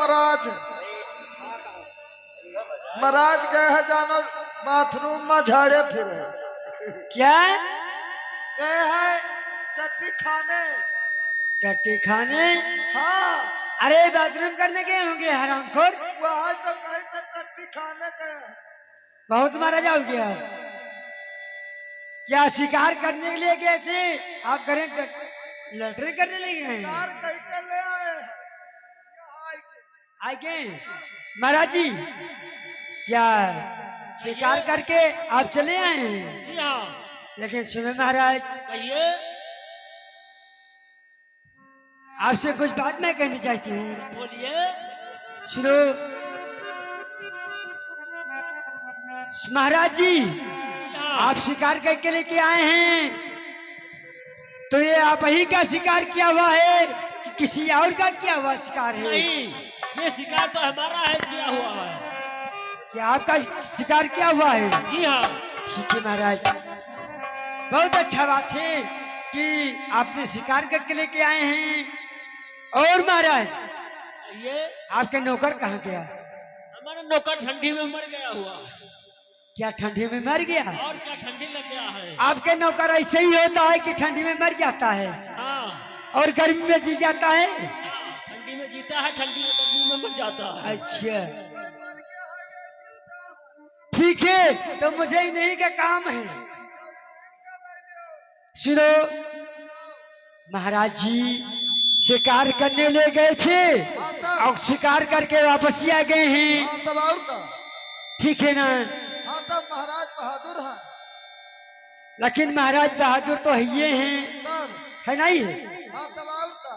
महाराज महाराज गए है जानो बाथरूम में झाड़े फिरे। क्या गए है टट्टी खाने। टट्टी खाने? हाँ अरे बाथरूम करने गए होंगे हरामखोर। वहाँ तो कहीं तो टट्टी खाने गए हैं। बहुत मारा जाओगे आप। क्या शिकार करने के लिए गए थे आप? करें लटरी करने लगे हैं? कार कहीं के ले आए हैं। आए के महाराज जी क्या शिकार करके आप चले आए हैं? जी हाँ। लेकिन सुनो महाराज, कहिए। आपसे कुछ बात मैं कहनी चाहती हूँ। बोलिए। सुनो महाराज जी, आप शिकार करके लेके आए हैं तो ये आप ही का शिकार किया हुआ है कि किसी और का किया हुआ शिकार है? नहीं, ये शिकार तो हमारा है, किया हुआ है। क्या आपका शिकार किया हुआ है? जी हाँ। ठीक है महाराज, बहुत अच्छा बात है कि आपने शिकार करके लेके आए हैं। और महाराज ये आपके नौकर कहाँ गया? हमारा नौकर ठंडी में मर गया हुआ है। क्या ठंडी में मर गया? और क्या, ठंडी लग गया है। आपके नौकर ऐसे ही होता है कि ठंडी में मर जाता है हाँ। और गर्मी में जी जाता है? हाँ, ठंडी में जीता है, ठंडी में गर्मी में मर जाता है। अच्छा ठीक है, तो मुझे ही नहीं का काम है। सुनो महाराज जी, शिकार करने ले गए थे और शिकार करके वापस ही आ गए हैं। हाँ तब और का। ठीक है ना? हाँ तब महाराज बहादुर है। लेकिन महाराज बहादुर तो ये हैं, तब है नहीं? हाँ तब और का।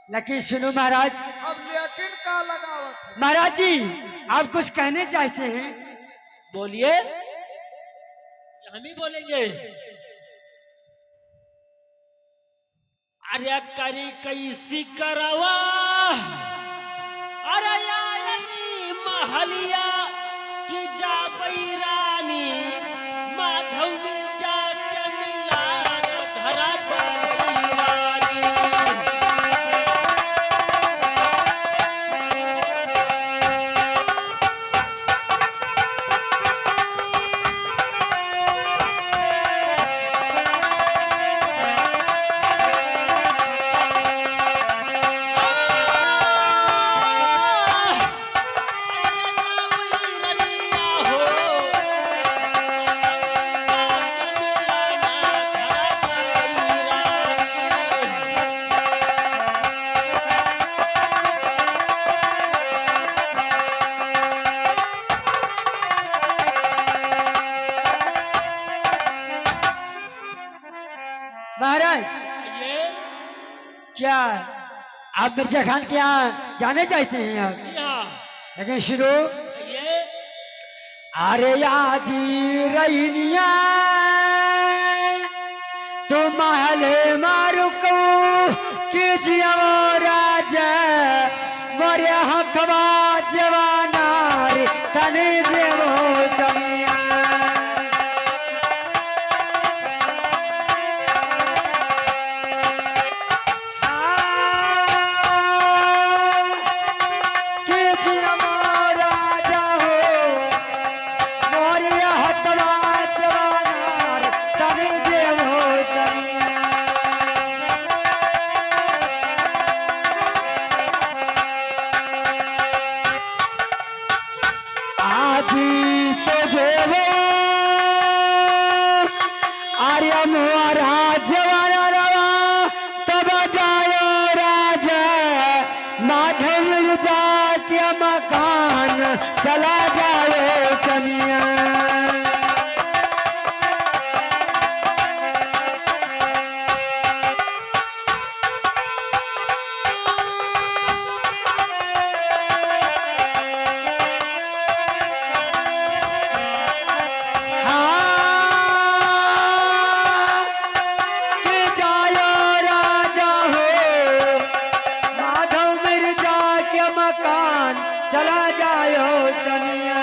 लेकिन सुनो महाराज, अब लेकिन का लगावत। महाराज जी आप कुछ कहने चाहते हैं? बोलिए। हम ही बोलेंगे। अरे करी कैसी करवा, अरे यानी महलिया की जा रानी, माधव जाके मिला धरा रानी। महाराज ये क्या आप मिर्जा खान के यहाँ जाने चाहते हैं आप? जी हाँ। लेकिन शुरू ये अरे आजी रैनिया तो महले मारू को कि जियो राजा मोरे हकवा जवानार तने देवो जमिया। मकान चला जाए कमिया। चला जायो कनिया।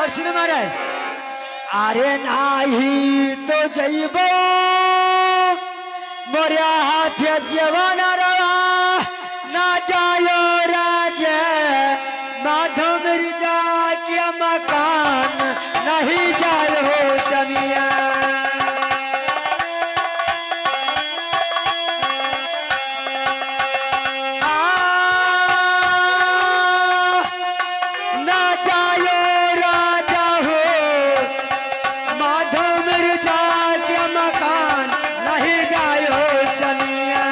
और सुनो महाराज, अरे नाही तो जइबो मोरिया हाथ जवान रवा ना जायो राज माधो मिर्जा के मकान नहीं जायो जमिया। ना जायो राजा हो माधो मिर्जा के मकान नहीं जायो जमिया।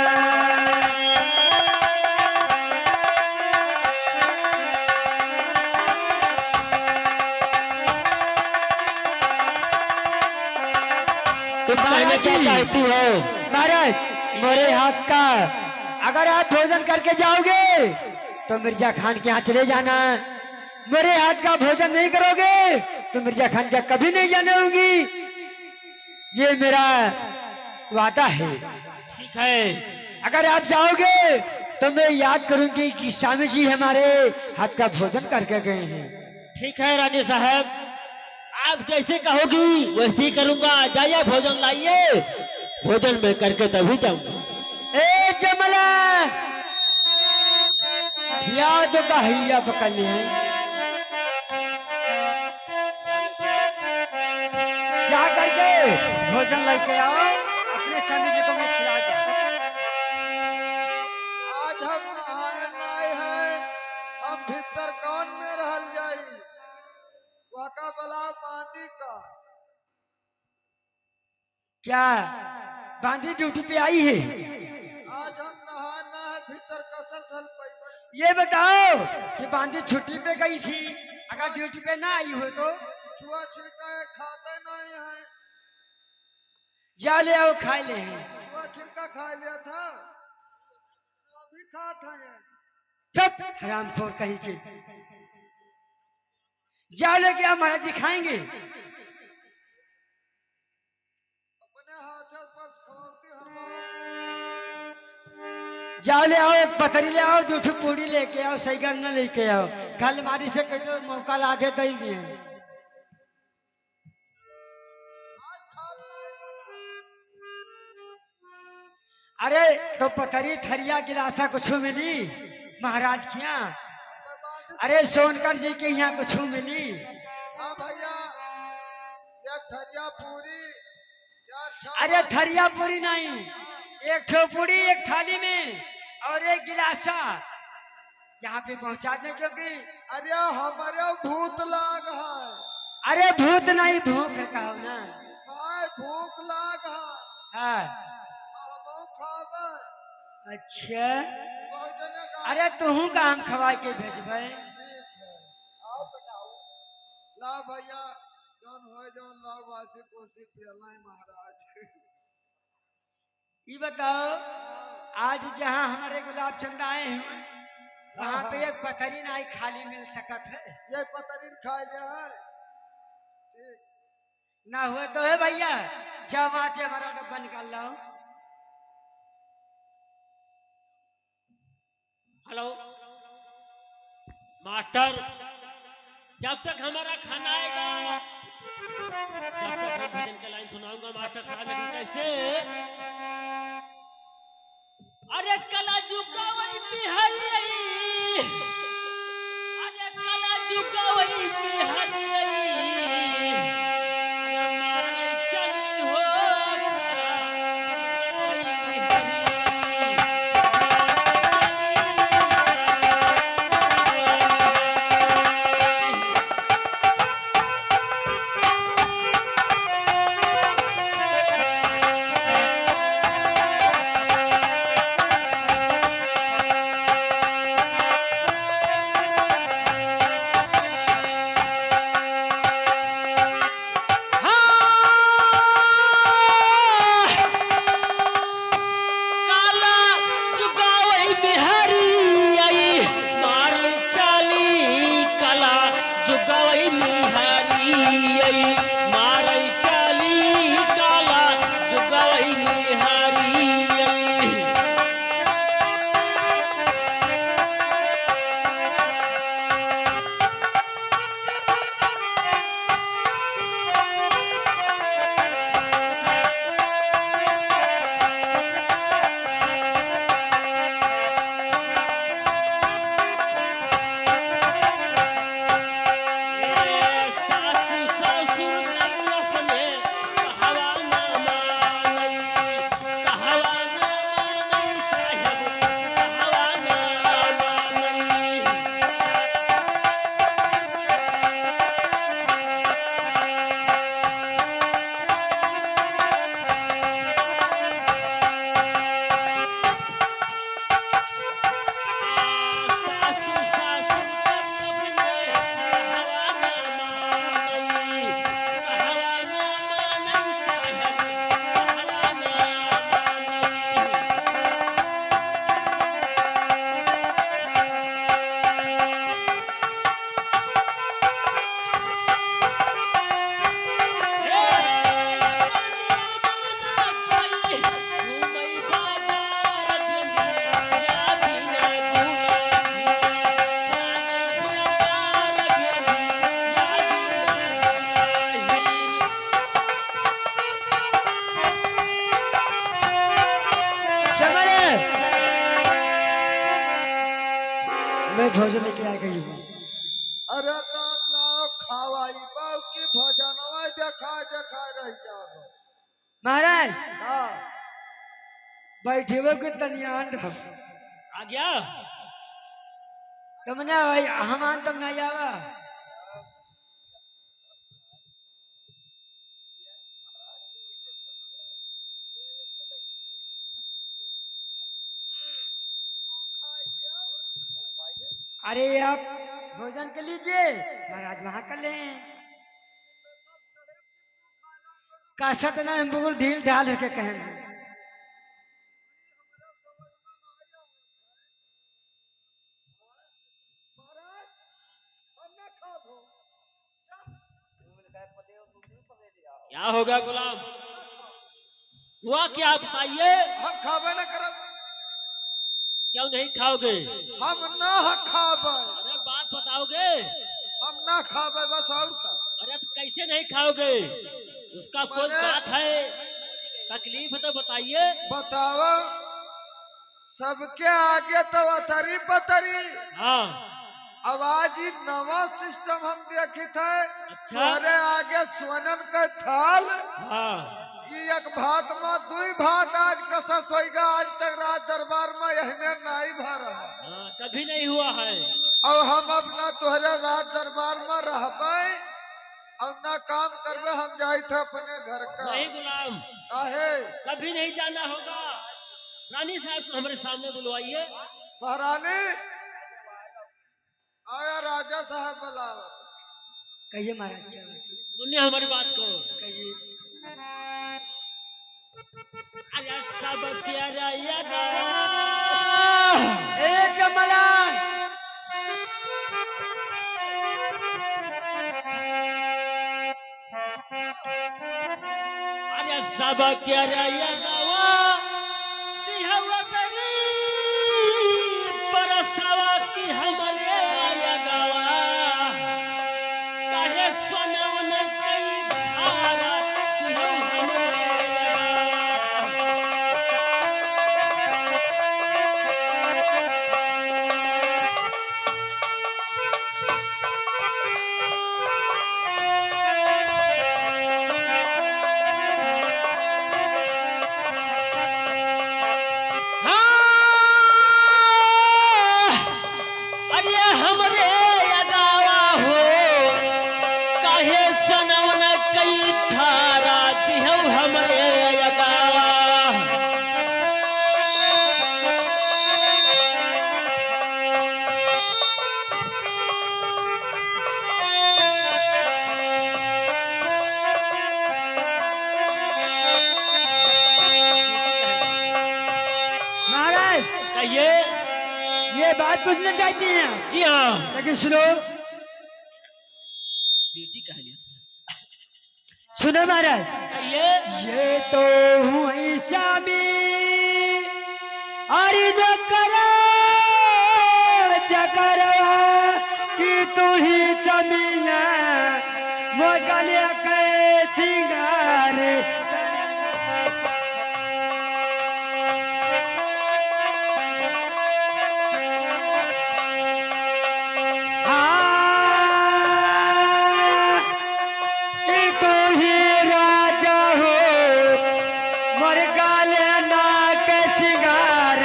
तुम कहना क्या चाहती हो? महाराज मेरे हाथ का अगर आप भोजन करके जाओगे तो मिर्जा खान के यहाँ चले जाना, मेरे हाथ का भोजन नहीं करोगे तो मिर्जा खान के कभी नहीं जाने होगी, ये मेरा वादा है। ठीक है, अगर आप जाओगे तो मैं याद करूंगी कि स्वामी जी हमारे हाथ का भोजन करके गए हैं। ठीक है राजे साहब, आप जैसे कहोगी वैसे ही करूंगा। जाइए भोजन लाइए, भोजन में करके तभी जाऊंगा। ए जमला या तो कहिया पकड़ ली है, जा करके भोजन लेके आओ, अपने स्वामी जी को मैं खिला दूं। आज हम नहाए नाय है, हम भीतर कौन में रहल जाई, वाका बला मांदी का। क्या बांधी ड्यूटी पे आई है? आज हम नहाना है, भीतर कसर सल पैबे। ये बताओ कि बांधी छुट्टी पे गई थी, अगर ड्यूटी पे ना आई हो तो छुआ छिड़का है, खाते नहीं है। जा ले आओ खा ले। छुआ छिड़का खा लिया था, अभी खाते हैं। चुप हरामखोर कहीं के, जा लेके आप महाराज जी खाएंगे। अपने हाथ पर खवलती हम। जाओ ले आओ, एक पकड़ी ले आओ, दूठी पूड़ी लेके आओ, सही करना लेके आओ, कल मारी से कहो मौका ला के दई दिए। अरे तो पतरी थरिया गिलासा कुछ मिली महाराज के यहाँ? अरे सोनकर जी के यहाँ कुछ मिली? हाँ भैया, एक थरिया पूरी, 4 छाप। अरे थरिया पूरी नहीं, एक ठो पूरी एक थाली में और एक गिलासा यहाँ पे पहुँचाने क्योंकि अरे हमारे भूत लाग है। अरे भूत नहीं भूख है कहो ना। हाय भूख लाग है, हाँ हम खावे। अच्छा, बहुत जने का। अरे तुहू का हम खवा के भेजबे। ठीक है, आओ बताओ। ला भैया, जौन होए जौन लाओ, वासी कोसी पियलाई महाराज। ये बताओ, आज जहाँ हमारे गुलाब चंद आए हैं वहाँ पे एक पथरी नहीं खाली मिल सकत है? ये पतरीन खा लिया है। ठीक, ना हुआ तो है भैया, जाओ वहाँ से हमारा डब्बा निकाल लाओ। हेलो मास्टर, जब तक हमारा खाना आएगा जब तक मैं भजन का लाइन सुनाऊंगा। मास्टर साहब लेकिन कैसे? अरे कला जुकावई बिहारी आई, अरे कला जुकावई बिहारी आई, मारे चली हो भोजन लेके आ गई हूँ। अरे राम लाओ खावाई बाऊ की भजनवा देखा देखा रह जाओ। महाराज हाँ बैठे हुए के तनियान रहो। आ गया। तुमने भाई हमान तुम नहीं आवा। अरे आप भोजन कर लीजिए, महाराज वहां कर लें। काशत ना हम बिल्कुल ढील ढाल होके कहें। क्या हो गया गुलाम? हुआ क्या बताइए? हम खावे न करब। क्यों नहीं खाओगे? हम ना खावे। अरे बात बताओगे? हम ना खावे बस और का। अरे तो कैसे नहीं खाओगे? उसका कोई मैंने- बात है, तकलीफ है तो बताइए। बताओ सबके आगे तो अतरी पतरी हाँ आवाज ही नवा सिस्टम हम देखी थे। अच्छा। तुम्हारे आगे स्वनन का थाल हाँ ये एक भात में दुई भात आज कसस होगा। आज तक राज दरबार में यहने नहीं भरा हाँ, कभी नहीं हुआ है। और हम अपना तुहरे राज दरबार में रहबे और ना काम करबे। हम जाए थे अपने घर का। नहीं गुलाम, काहे कभी नहीं जाना होगा। रानी साहब को हमारे सामने बुलवाइए। महारानी आया राजा साहब बुलाओ। कहिए महाराज क्या बात है? सुनिए हमारी बात को। कहिए। अरे सब तेरा यादा। ए कमलान अरे सब तेरा यादवा दिहवा तरी परसवा की हमरे यादवा काहे सोनवन कई धारा दिहवा हमरे अरे हमरे लगावा हो काहे सनवन कई धारा दिहौ हमरे लगावा। महाराज कहिए। ये बात पूछना चाहती हैं? जी हाँ। लेकिन सुनो सीटी कह लिया। सुनो महाराज, कहिए। ये तो हुई शामी अरे न करा जकरवा कि तू ही जमीना मोगले के सिंगार। हाँ, कि तू ही राजा हो मोर गाले नाक सिंगार।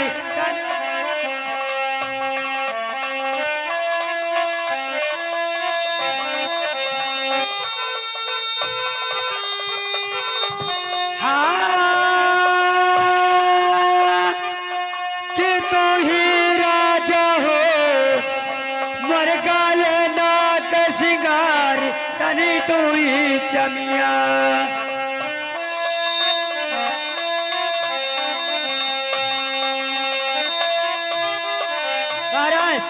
हाँ, कि तू ही राजा हो मोर गाले नाक सिंगार तनी तू ही चमिया। महाराज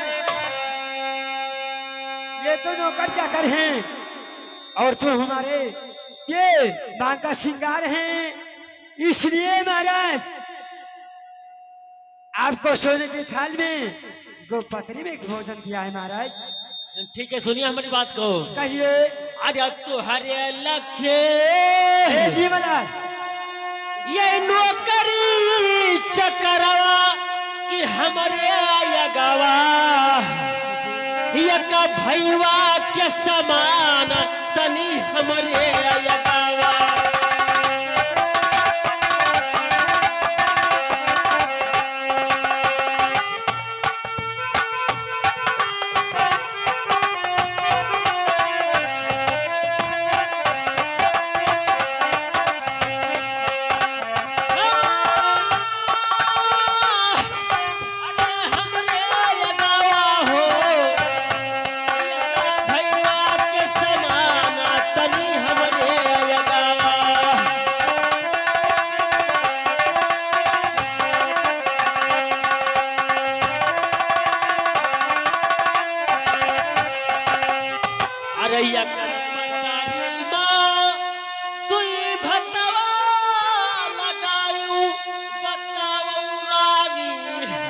ये तो नौकर चाकर हैं और तो हमारे ये मां का श्रृंगार हैं, इसलिए महाराज आपको सोने की थाल में गोपत्री में भोजन दिया है। महाराज ठीक है, सुनिए हमारी बात को। कहिए। अरे तुहरे लक्ष्य हे जी महाराज ये नौकरी चकरवा कि हमरे आयगवा एक भैया के समान तनी हमरे आयगवा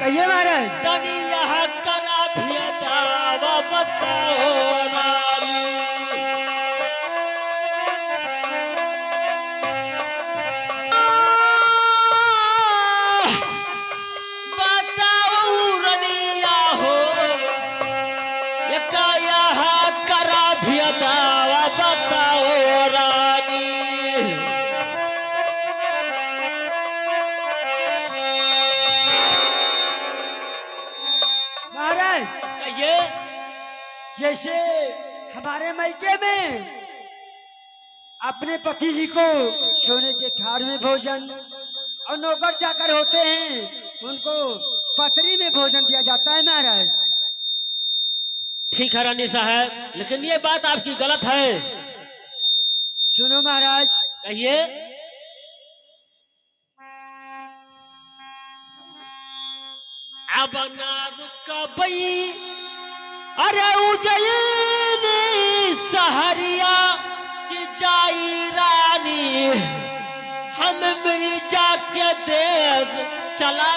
कहिए महाराज। तनी यहाँ करा भियदावा बताओ रानी। बताओ रनिया हो एका यहाँ करा भियदावा बताओ रानी। महाराज ये जैसे हमारे मायके में अपने पति जी को सोने के थार में भोजन और नौकर चाकर होते हैं उनको पतरी में भोजन दिया जाता है महाराज। ठीक है रानी साहब, लेकिन ये बात आपकी गलत है। सुनो महाराज। कहिए। अब ना रुकबई अरे उजैनी सहरिया की जाई रानी हम मिर्जा के देश चला।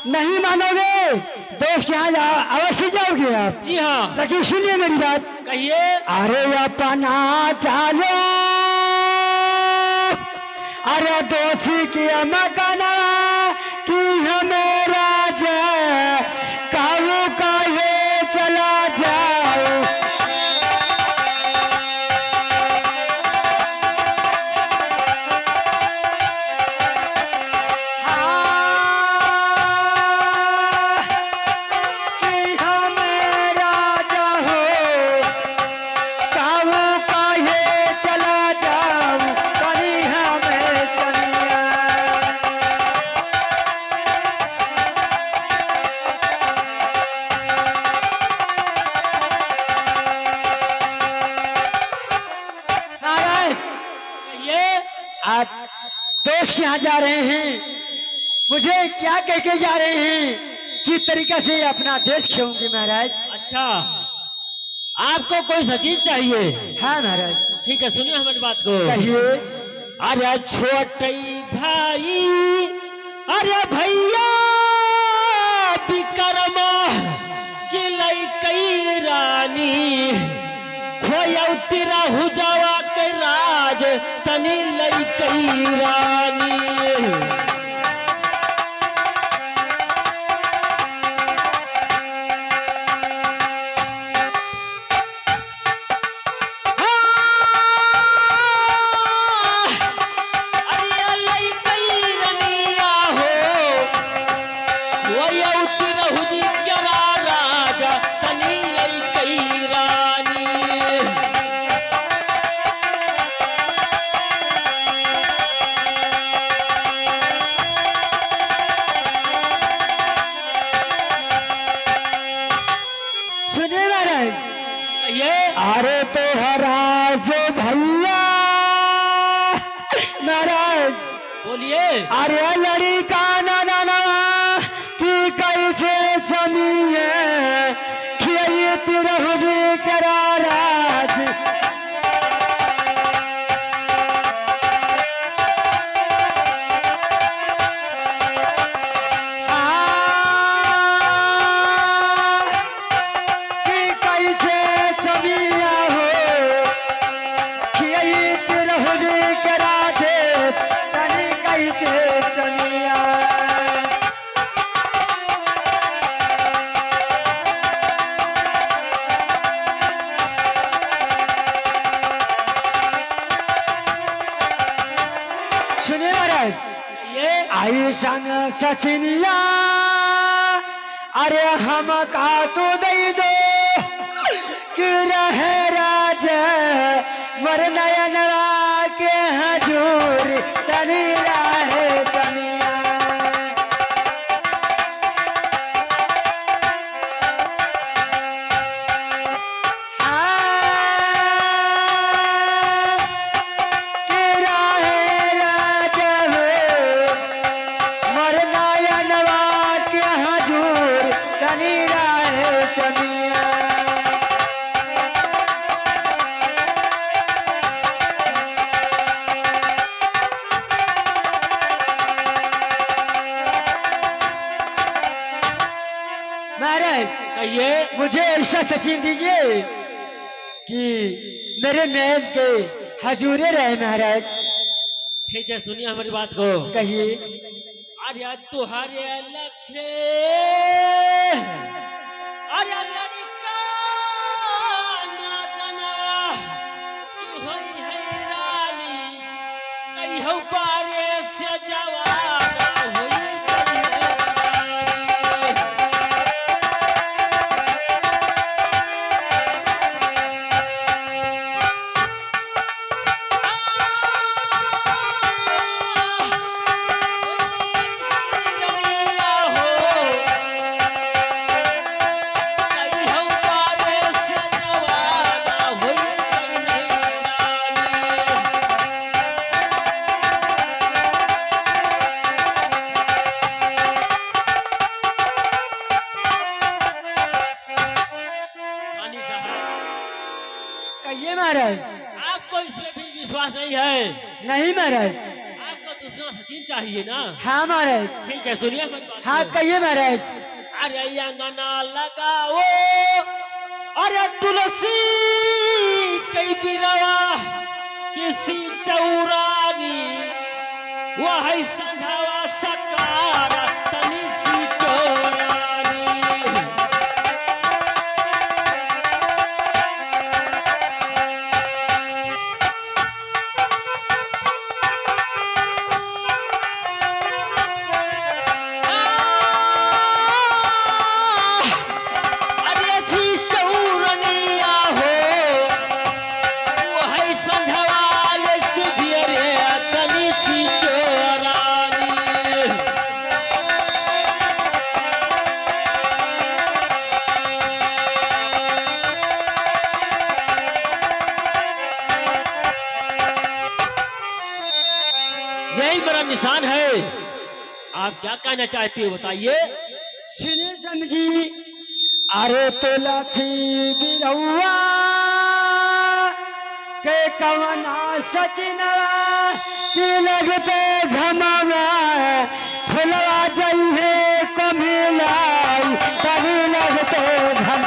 नहीं मानोगे दोस्त यहाँ अवश्य जाओगे आप। जी हाँ, लेकिन सुनिए मेरी बात। कहिए। अरे अपना चालो अरे दोषी की मकाना कि हमें राजा काबू का ये चला जाओ। दोस्त यहाँ जा रहे हैं, मुझे क्या कह के जा रहे हैं, किस तरीके से अपना देश खेऊंगे महाराज। अच्छा, आपको कोई सकीन चाहिए? हाँ महाराज। ठीक है, सुनिए हमारी बात को। कहिए। अरे छोटे भाई अरे भैया विक्रमा की लई रानी खोया हुजावा के राज तनी लई कई रानी। तो हरा जो भैया महाराज बोलिए। अरे लड़का नाना कि कैसे जमीन खियाई तिरहु जी कराराज आई संग सचिनिया अरे हम का तो दई दो कि रहे राज मर नयनवा के हजूर तनी रहे तनिया कहिए। मुझे ऐसा सचिन दीजिए कि मेरे मैम के हजूरे रहे महाराज। ठीक है, सुनिए हमारी बात को। कहिए। अरे तुहारे लखे अरे लड़का नातना होई है रानी कई हो पारे से जवाना होई महाराज। आपको इसमें भी विश्वास नहीं है? नहीं महाराज। आपको दूसरा सचिन चाहिए ना? हाँ महाराज। ठीक है, सुनिए हमारी बात। हाँ कहिए महाराज। अरे अंगना लगाओ अरे तुलसी कई बिरवा किसी चौरानी वह संघवा सकारा तनी सी चौरानी। यही बड़ा निशान है। आप क्या कहना चाहती हो बताइए। सुने समझी अरे तो लक्ष्मी बिरौआ के कवना सचिनवा की लगते घमावा फुलवा जइहे को मिलाई तभी लगते घम।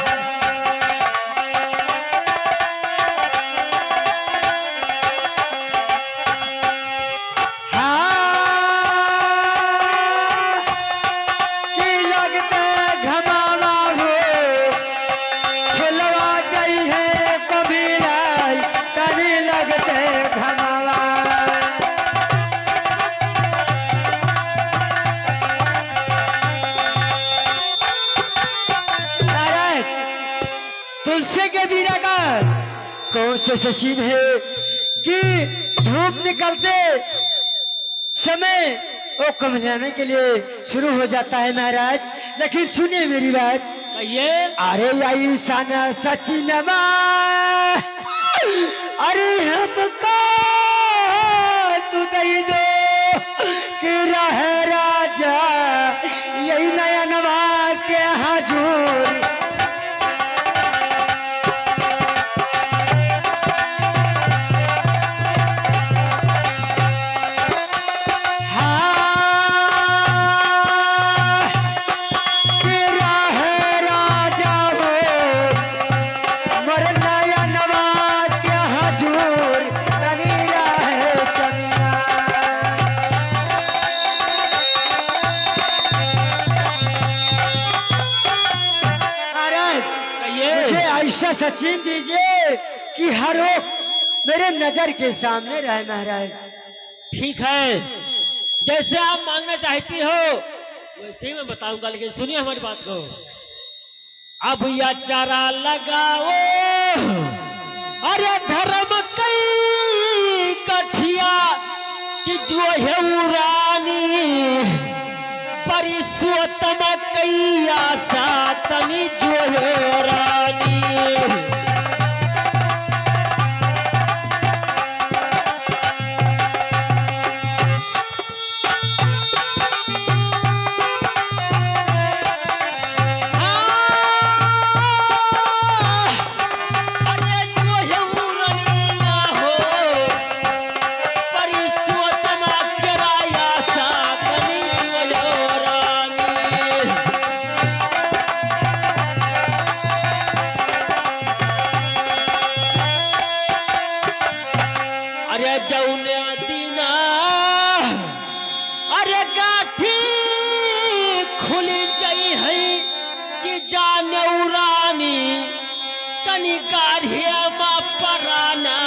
तुलसी के बीरा का कौन से सचिन है कि धूप निकलते समय वो कमजाने के लिए शुरू हो जाता है महाराज। लेकिन सुनिए मेरी बात। कहिए। अरे यही सन सचिन अरे हमका तू दई दो कि रह राजा यही नया नवा के हजूर। ऐसा सचिन दीजिए कि हर वक्त मेरे नजर के सामने रहे महाराज। ठीक है, जैसे आप मांगना चाहती हो वैसे ही मैं बताऊंगा, लेकिन सुनिए हमारी बात को। अब या चारा लगाओ अरे धर्म कई कठिया कि जो है उरानी परिस्वतम कई आशा तनी जो है रानी। अरे जौने दीना अरे गाठी खुली जाई है कि जाने उरानी तनी गाढ़िया मा पराना